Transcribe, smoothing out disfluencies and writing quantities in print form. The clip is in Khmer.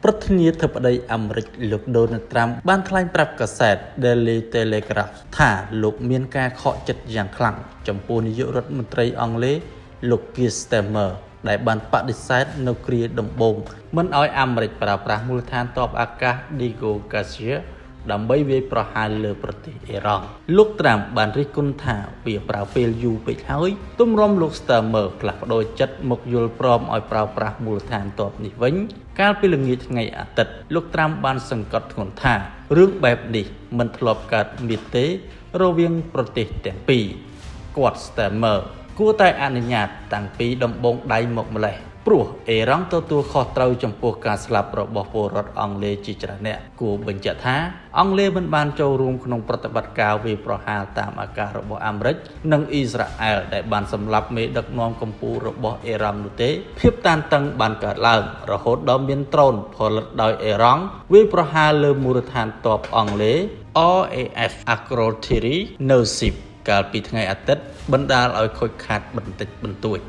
ប្រធានាធិបតីអាមេរិកលោកដូណាល់ត្រាំបានថ្លែងប្រាប់កាសែត Daily Telegraph ថាលោកមានការខកចិត្តយ៉ាងខ្លាំងចំពោះនាយករដ្ឋមន្ត្រីអង់គ្លេសលោក Keir Starmer ដែលបានបដិសេធនៅគ្រាដំបូងមិនឲ្យអាមេរិកប្រើប្រាស់មូលដ្ឋានទ័ពអាកាស Diego Garcia ដើម្បីវាយប្រហារលើប្រទេសអ៊ីរ៉ង់លោកត្រាំបានរិះគន់ថាវាប្រើពេលយូរពេកហើយទម្រាំលោក Starmer ផ្លាស់ប្ដូរចិត្តមកយល់ព្រមឲ្យប្រើប្រាស់មូលដ្ឋានទ័ពនេះវិញកាលពីល្ងាចថ្ងៃអាទិត្យលោកត្រាំបានសង្កត់ធ្ងន់ថារឿងបែបនេះមិនធ្លាប់កើតមានទេរវាងប្រទេសទាំងពីរគាត់ Starmer គួរតែអនុញ្ញាតតាំងពីដំបូងដៃមកម្លេះព្រោះអ៊ីរ៉ង់ទទួលខុសត្រូវចំពោះការស្លាប់របស់ពលរដ្ឋអង់គ្លេសជាច្រើនអ្នកគួរបញ្ជាក់ថាអង់គ្លេសមិនបានចូលរួមក្នុងប្រតិបត្តិការវាយប្រហារតាមអាកាសរបស់អាមេរិកនិងអ៊ីស្រាអែលដែលបានសម្លាប់មេដឹកនាំកម្ពុជារបស់អ៊ីរ៉ង់នោះទេភាពតានតឹងបានកើតឡើងរហូតដល់មានដ្រូនផលិតដោយអ៊ីរ៉ង់វាយប្រហារលើមូលដ្ឋានទ័ពអង់គ្លេស RAF Akrotiri នៅស៊ីបកាលពីថ្ងៃអាទិត្យបណ្ដាលឲ្យខូចខាតបន្តិចបន្តួច